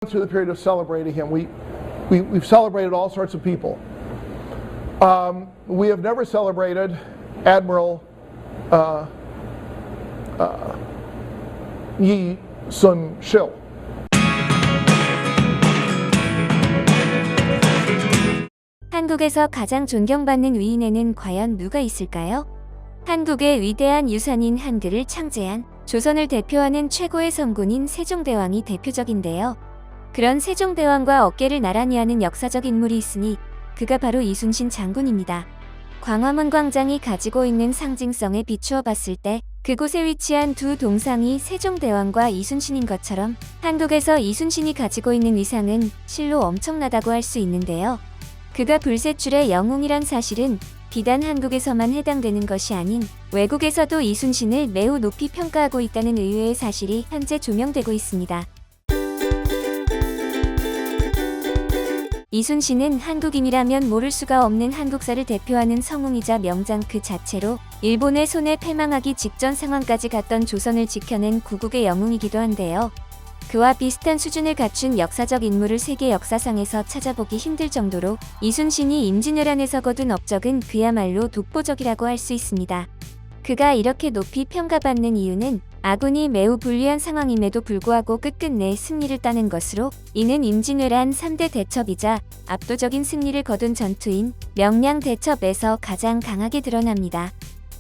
through the period of celebrating him. We've celebrated all sorts of people. We have never celebrated Admiral Yi Sun-sil. 한국에서 가장 존경받는 위인에는 과연 누가 있을까요? 한국의 위대한 유산인 한글을 창제한 조선을 대표하는 최고의 성군인 세종대왕이 대표적인데요. 그런 세종대왕과 어깨를 나란히 하는 역사적 인물이 있으니 그가 바로 이순신 장군입니다. 광화문 광장이 가지고 있는 상징성에 비추어 봤을 때 그곳에 위치한 두 동상이 세종대왕과 이순신인 것처럼 한국에서 이순신이 가지고 있는 위상은 실로 엄청나다고 할 수 있는데요. 그가 불세출의 영웅이란 사실은 비단 한국에서만 해당되는 것이 아닌 외국에서도 이순신을 매우 높이 평가하고 있다는 의외의 사실이 현재 조명되고 있습니다. 이순신은 한국인이라면 모를 수가 없는 한국사를 대표하는 성웅이자 명장 그 자체로 일본의 손에 패망하기 직전 상황까지 갔던 조선을 지켜낸 구국의 영웅이기도 한데요. 그와 비슷한 수준을 갖춘 역사적 인물을 세계 역사상에서 찾아보기 힘들 정도로 이순신이 임진왜란에서 거둔 업적은 그야말로 독보적이라고 할 수 있습니다. 그가 이렇게 높이 평가받는 이유는 아군이 매우 불리한 상황임에도 불구하고 끝끝내 승리를 따낸 것으로 이는 임진왜란 3대 대첩이자 압도적인 승리를 거둔 전투인 명량대첩에서 가장 강하게 드러납니다.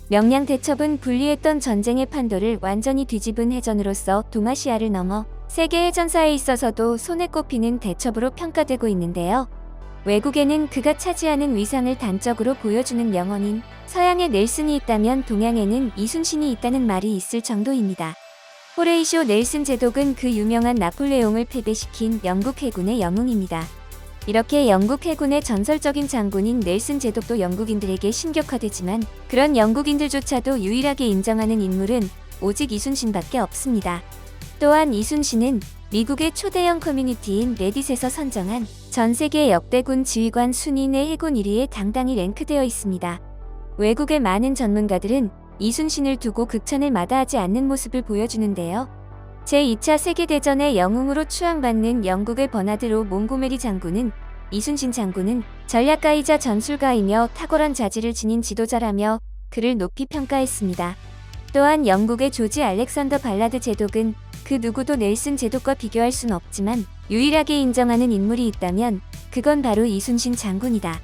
명량대첩은 불리했던 전쟁의 판도를 완전히 뒤집은 해전으로서 동아시아를 넘어 세계 해전사에 있어서도 손에 꼽히는 대첩으로 평가되고 있는데요. 외국에는 그가 차지하는 위상을 단적으로 보여주는 명언인 서양에 넬슨이 있다면 동양에는 이순신이 있다는 말이 있을 정도입니다. 호레이쇼 넬슨 제독은 그 유명한 나폴레옹을 패배시킨 영국 해군의 영웅입니다. 이렇게 영국 해군의 전설적인 장군인 넬슨 제독도 영국인들에게 신격화되지만 그런 영국인들조차도 유일하게 인정하는 인물은 오직 이순신밖에 없습니다. 또한 이순신은 미국의 초대형 커뮤니티인 레딧에서 선정한 전 세계 역대군 지휘관 순위 내 해군 1위에 당당히 랭크되어 있습니다. 외국의 많은 전문가들은 이순신을 두고 극찬을 마다하지 않는 모습을 보여주는데요. 제2차 세계대전의 영웅으로 추앙받는 영국의 버나드 로 몽고메리 장군은 이순신 장군은 전략가이자 전술가이며 탁월한 자질을 지닌 지도자라며 그를 높이 평가했습니다. 또한 영국의 조지 알렉산더 발라드 제독은 그 누구도 넬슨 제독과 비교할 순 없지만 유일하게 인정하는 인물이 있다면 그건 바로 이순신 장군이다.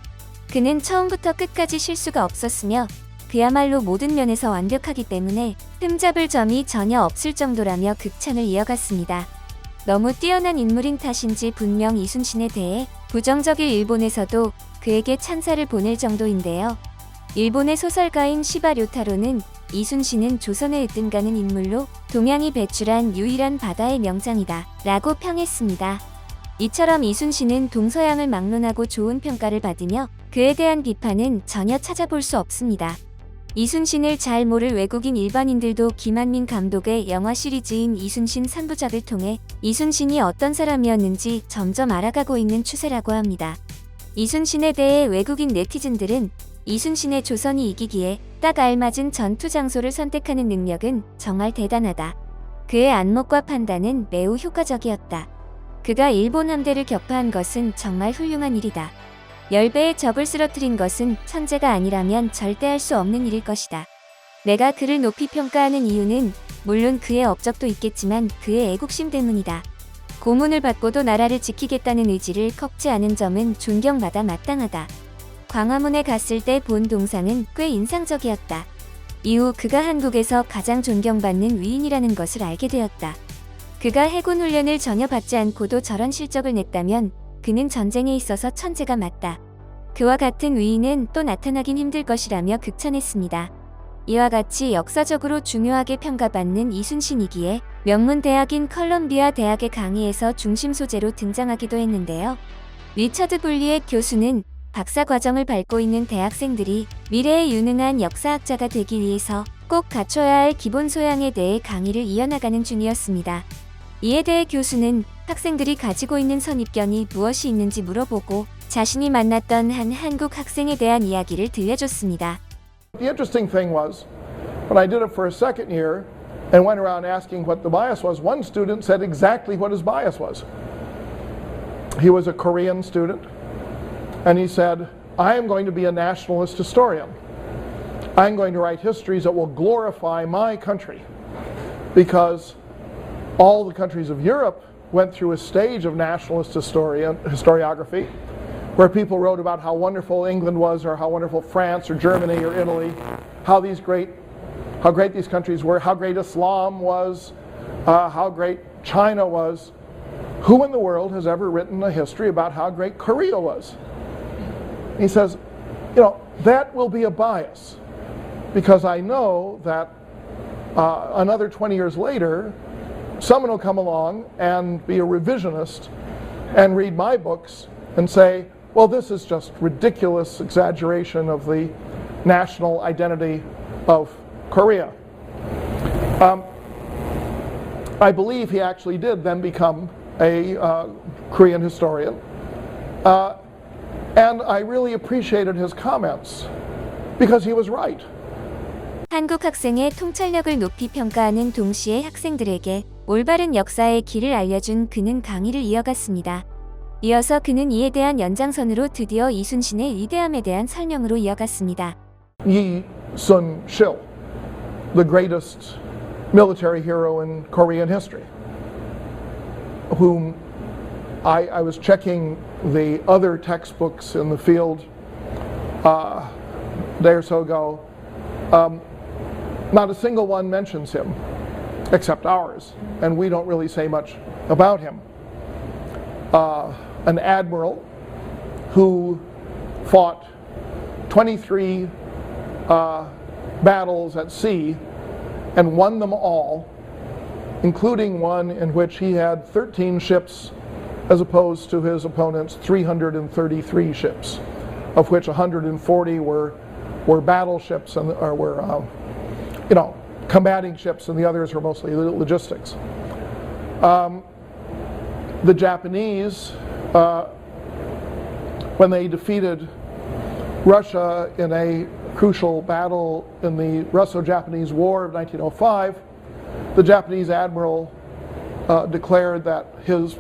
그는 처음부터 끝까지 실수가 없었으며 그야말로 모든 면에서 완벽하기 때문에 흠잡을 점이 전혀 없을 정도라며 극찬을 이어갔습니다. 너무 뛰어난 인물인 탓인지 분명 이순신에 대해 부정적일 일본에서도 그에게 찬사를 보낼 정도인데요. 일본의 소설가인 시바 료타로는 이순신은 조선에 으뜸가는 인물로 동양이 배출한 유일한 바다의 명장이다 라고 평했습니다. 이처럼 이순신은 동서양을 막론하고 좋은 평가를 받으며 그에 대한 비판은 전혀 찾아볼 수 없습니다. 이순신을 잘 모를 외국인 일반인들도 김한민 감독의 영화 시리즈인 이순신 3부작을 통해 이순신이 어떤 사람이었는지 점점 알아가고 있는 추세라고 합니다. 이순신에 대해 외국인 네티즌들은 이순신의 조선이 이기기에 딱 알맞은 전투 장소를 선택하는 능력은 정말 대단하다. 그의 안목과 판단은 매우 효과적이었다. 그가 일본 함대를 격파한 것은 정말 훌륭한 일이다. 10배의 적을 쓰러뜨린 것은 천재가 아니라면 절대 할 수 없는 일일 것이다. 내가 그를 높이 평가하는 이유는 물론 그의 업적도 있겠지만 그의 애국심 때문이다. 고문을 받고도 나라를 지키겠다는 의지를 꺾지 않은 점은 존경받아 마땅하다. 광화문에 갔을 때 본 동상은 꽤 인상적이었다. 이후 그가 한국에서 가장 존경받는 위인이라는 것을 알게 되었다. 그가 해군 훈련을 전혀 받지 않고도 저런 실적을 냈다면 그는 전쟁에 있어서 천재가 맞다. 그와 같은 위인은 또 나타나긴 힘들 것이라며 극찬했습니다. 이와 같이 역사적으로 중요하게 평가받는 이순신이기에 명문 대학인 컬럼비아 대학의 강의에서 중심 소재로 등장하기도 했는데요. 리처드 블리의 교수는 박사 과정을 밟고 있는 대학생들이 미래의 유능한 역사학자가 되기 위해서 꼭 갖춰야 할 기본 소양에 대해 강의를 이어나가는 중이었습니다. 이에 대해 교수는 학생들이 가지고 있는 선입견이 무엇이 있는지 물어보고 자신이 만났던 한 한국 학생에 대한 이야기를 들려줬습니다. The interesting thing was, when I did it for a second year and went around asking what the bias was, one student said exactly what his bias was. he was a Korean student, and he said, I am going to be a nationalist historian. I'm going to write histories that will glorify my country, because all the countries of Europe went through a stage of nationalist historiography, where people wrote about how wonderful England was, or how wonderful France or Germany or Italy, how great these countries were, how great Islam was, how great China was. Who in the world has ever written a history about how great Korea was? He says, that will be a bias, because I know that another 20 years later, someone will come along and be a revisionist and read my books and say, well, this is just ridiculous exaggeration of the national identity of Korea. I believe he actually did then become a Korean historian. And I really appreciated his comments, because he was right. 한국 학생의 통찰력을 높이 평가하는 동시에 학생들에게 올바른 역사의 길을 알려준 그는 강의를 이어갔습니다. 이어서 그는 이에 대한 연장선으로 드디어 이순신의 위대함에 대한 설명으로 이어갔습니다. Yi Sun-shil, the greatest military hero in Korean history, whom I was checking the other textbooks in the field a day or so ago. Not a single one mentions him, except ours, and we don't really say much about him. An admiral who fought 23 battles at sea and won them all, including one in which he had 13 ships as opposed to his opponent's 333 ships, of which 140 were battleships and were combating ships, and the others were mostly logistics. The Japanese, when they defeated Russia in a crucial battle in the Russo-Japanese War of 1905, the Japanese admiral declared that his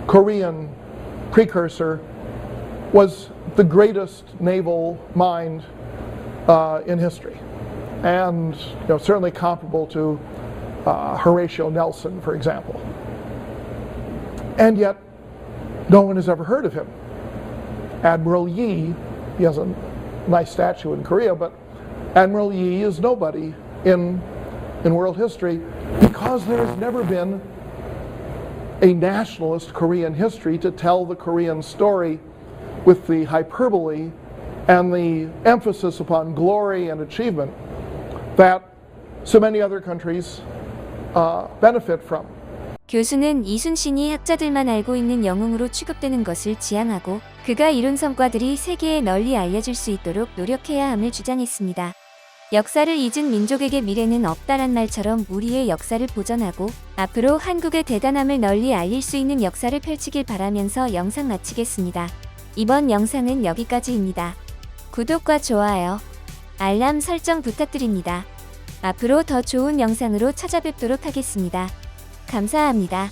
Korean precursor was the greatest naval mind in history, and certainly comparable to Horatio Nelson, for example. And yet, no one has ever heard of him. Admiral Yi, he has a nice statue in Korea, but Admiral Yi is nobody in world history, because there has never been a nationalist Korean history to tell the Korean story with the hyperbole and the emphasis upon glory and achievement that so many other countries benefit from. 교수는 이순신이 학자들만 알고 있는 영웅으로 취급되는 것을 지향하고 그가 이룬 성과들이 세계에 널리 알려질 수 있도록 노력해야 함을 주장했습니다. 역사를 잊은 민족에게 미래는 없다란 말처럼 우리의 역사를 보존하고 앞으로 한국의 대단함을 널리 알릴 수 있는 역사를 펼치길 바라면서 영상 마치겠습니다. 이번 영상은 여기까지입니다. 구독과 좋아요, 알람 설정 부탁드립니다. 앞으로 더 좋은 영상으로 찾아뵙도록 하겠습니다. 감사합니다.